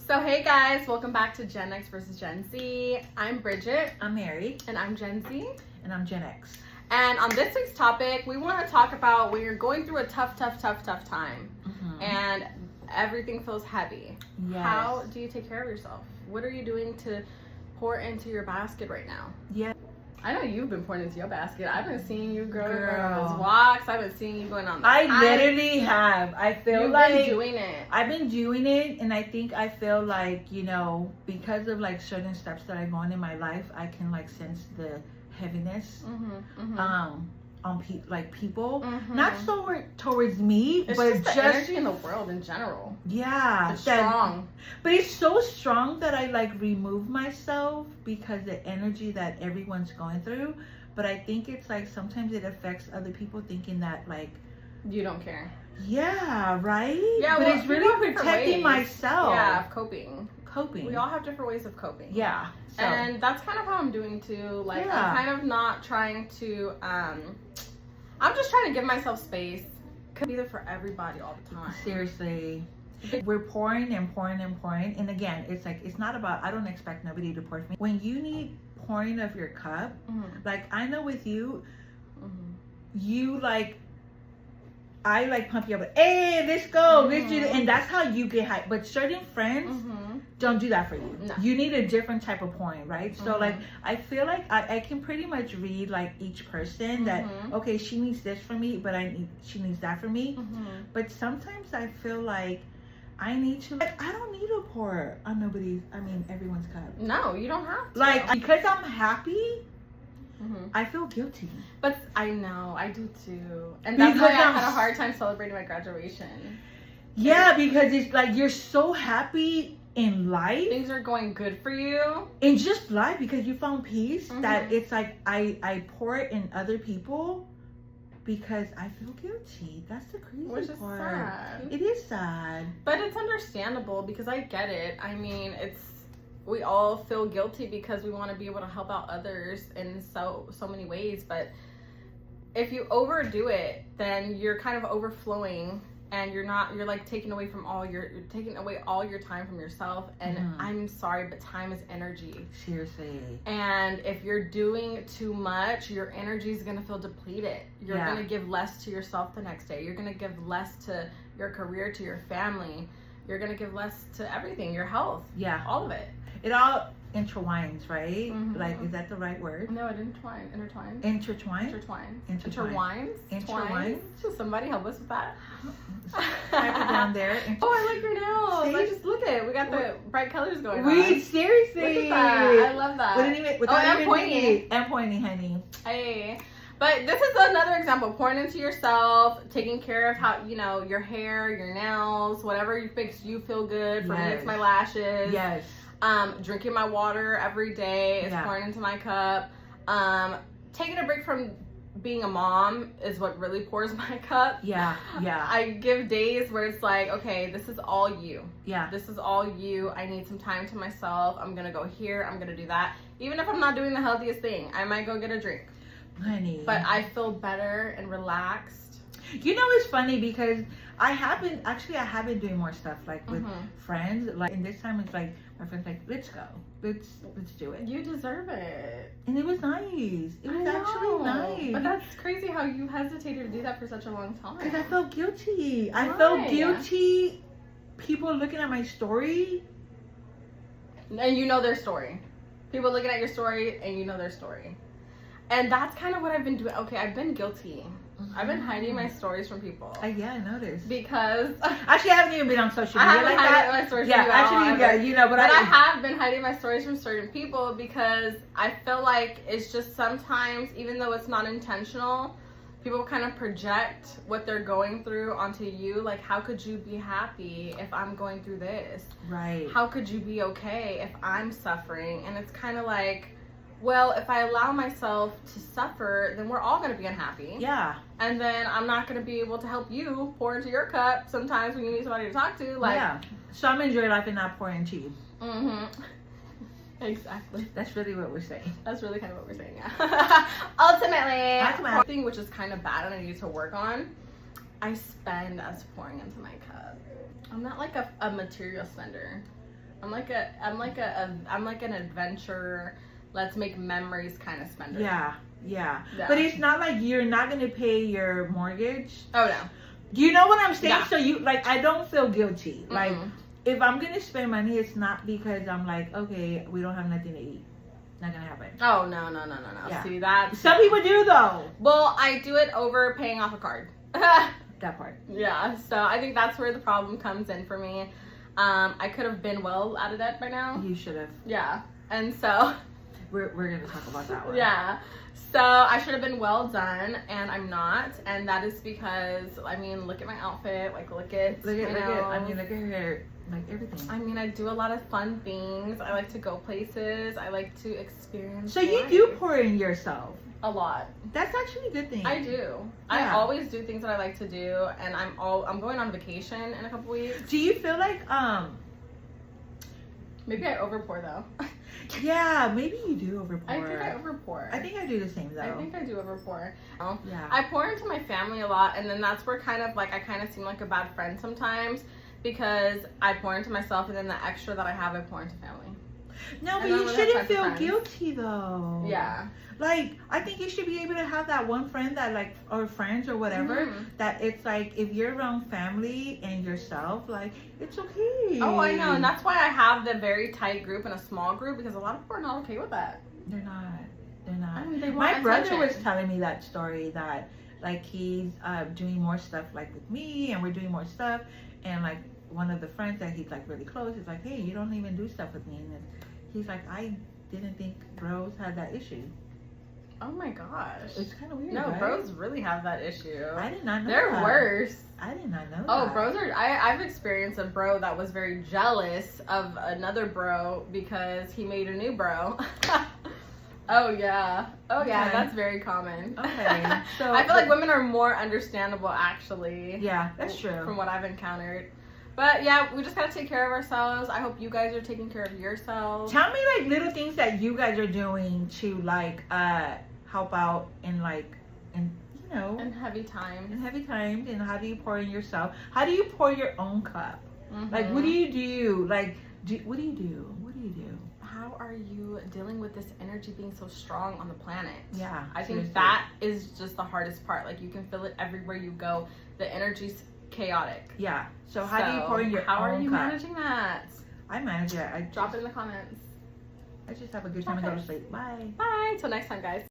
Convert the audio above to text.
So hey guys, welcome back to Gen X versus Gen Z. I'm Bridget. I'm Mary. And I'm Gen Z. And I'm Gen X. And on this week's topic, we want to talk about when you're going through a tough time and everything feels heavy. Yes. How do you take care of yourself? What are you doing to pour into your basket right now? Yeah. I know you've been pouring into your basket. I've been seeing you go on Girl. those walks. I've been seeing you going on the I literally have. I feel You've like been doing it. I've been doing it, and I think I feel like, you know, because of like certain steps that I go on in my life, I can like sense the heaviness on people, not so towards me, it's but just the energy in the world in general. Yeah, it's strong. But it's so strong that I like remove myself because the energy that everyone's going through. But I think it's like sometimes it affects other people thinking that like you don't care. Yeah, right? Yeah, but well, it's really protecting myself. Yeah, coping. We all have different ways of coping. Yeah. So. And that's kind of how I'm doing too. Like I'm kind of not trying to I'm just trying to give myself space. Could be there for everybody all the time. Seriously. We're pouring and pouring and pouring. And again, it's like it's not about I don't expect nobody to pour for me. When you need pouring of your cup, like I know with you, you like I like pump you up, like, hey, let's go, let's do it. And that's how you get hyped. But certain friends don't do that for you. No. You need a different type of pouring, right? So like I feel like I can pretty much read like each person that okay, she needs this from me, but she needs that from me. But sometimes I feel like I need to like I don't need to pour on everyone's cup. No, you don't have to. Like because I'm happy. I feel guilty. But I know, I do too. And that's why I had a hard time celebrating my graduation. Yeah, because it's like you're so happy in life. Things are going good for you. In just life because you found peace that it's like I pour it in other people because I feel guilty. That's the crazy part. Which is sad. It is sad. But it's understandable because I get it. I mean, we all feel guilty because we want to be able to help out others in so many ways, but if you overdo it, then you're kind of overflowing and you're like taking away all your time from yourself. And I'm sorry, but time is energy. Seriously. And if you're doing too much, your energy is going to feel depleted. You're going to give less to yourself the next day. You're going to give less to your career, to your family. You're going to give less to everything, your health. Yeah. All of it. It all intertwines, right? Like, is that the right word? No, it intertwines. Intertwines. Should somebody help us with that? Type it down there. Oh, I like your nails. I just look at it. We got the bright colors going on. Seriously. Look at that. I love that. I'm pointing. I'm pointing, honey. Hey. But this is another example. Pouring into yourself, taking care of how, your hair, your nails, whatever makes you feel good. For me, it's my lashes. Yes. Drinking my water every day is pouring into my cup. Taking a break from being a mom is what really pours my cup. Yeah. I give days where it's like, okay, this is all you. Yeah. This is all you. I need some time to myself. I'm gonna go here. I'm gonna do that. Even if I'm not doing the healthiest thing, I might go get a drink. Honey. But I feel better and relaxed. You know, it's funny because I have been doing more stuff like with friends. Like, and this time it's like my friends like, let's go, let's do it. You deserve it, and it was nice. It was actually nice. But that's crazy how you hesitated to do that for such a long time. Because I felt guilty. I felt guilty. People looking at my story, and you know their story. People looking at your story, and you know their story. And that's kind of what I've been doing. Okay, I've been guilty. I've been hiding my stories from people. Yeah, I noticed. Because actually, I haven't even been on social media like that. My stories yeah, from actually, but I have been hiding my stories from certain people because I feel like it's just sometimes, even though it's not intentional, people kind of project what they're going through onto you. Like, how could you be happy if I'm going through this? Right. How could you be okay if I'm suffering? And it's kind of like, well, if I allow myself to suffer, then we're all going to be unhappy. Yeah. And then I'm not going to be able to help you pour into your cup sometimes when you need somebody to talk to. Like, yeah. So I'm enjoying life and not pouring into you. Exactly. That's really what we're saying. That's really kind of what we're saying, yeah. Ultimately, thing which is kind of bad and I need to work on, I spend as pouring into my cup. I'm not like a material spender. I'm like an adventure. Let's make memories kind of spender. Yeah. But it's not like you're not gonna pay your mortgage. Oh no. You know what I'm saying? Yeah. So you like, I don't feel guilty. Mm-mm. Like, if I'm gonna spend money, it's not because I'm like, okay, we don't have nothing to eat. Not gonna happen. Oh no. Yeah. See that? Some people do though. Well, I do it over paying off a card. That part. Yeah. So I think that's where the problem comes in for me. I could have been well out of debt by now. You should have. Yeah. And so. We're gonna talk about that one. Yeah. So I should have been well done, and I'm not, and that is because I mean, look at my outfit. Like, look at. Look at her hair, like everything. I mean, I do a lot of fun things. I like to go places. I like to experience. So you life. do pour in yourself. A lot. That's actually a good thing. I do. I Yeah. always do things that I like to do, and I'm going on vacation in a couple weeks. Do you feel like Maybe I overpour though. yeah, maybe you do overpour. I think I overpour. I think I do the same though. I think I do overpour. Yeah. I pour into my family a lot, and then that's where kind of like I kind of seem like a bad friend sometimes because I pour into myself, and then the extra that I have, I pour into family. No, I but don't you really have shouldn't time for feel friends. guilty though. Yeah. Like, I think you should be able to have that one friend that like, or friends or whatever, Mhm. that it's like, if you're around family and yourself, like, it's okay. Oh, I know, and that's why I have the very tight group and a small group because a lot of people are not okay with that. They're not. I mean, they want My brother attention. was telling me that story that, like, he's doing more stuff like with me, and we're doing more stuff, and like one of the friends that he's like really close is like, hey, you don't even do stuff with me, and he's like, I didn't think bros had that issue. Oh my gosh. It's kind of weird. No, right? bros really have that issue. I did not know They're that. worse. I did not know Oh, that. bros are. I've experienced a bro that was very jealous of another bro because he made a new bro. Oh yeah. Okay. That's very common. Okay. So I feel like women are more understandable actually. Yeah, that's true. From what I've encountered. But yeah, we just gotta take care of ourselves. I hope you guys are taking care of yourselves. Tell me like little things that you guys are doing to like help out in like in In heavy times. in heavy times, and how do you pour in yourself? How do you pour your own cup? Mhm. Like what do you do? Like what do you do? What do you do? How are you dealing with this energy being so strong on the planet? Yeah. I think seriously. that is just the hardest part. Like you can feel it everywhere you go. The energy's chaotic. Yeah. So how do you pour in your How own are you cup? managing that? I manage it. Drop it in the comments. I just have a good time and go to sleep. Bye. Bye. Till next time, guys.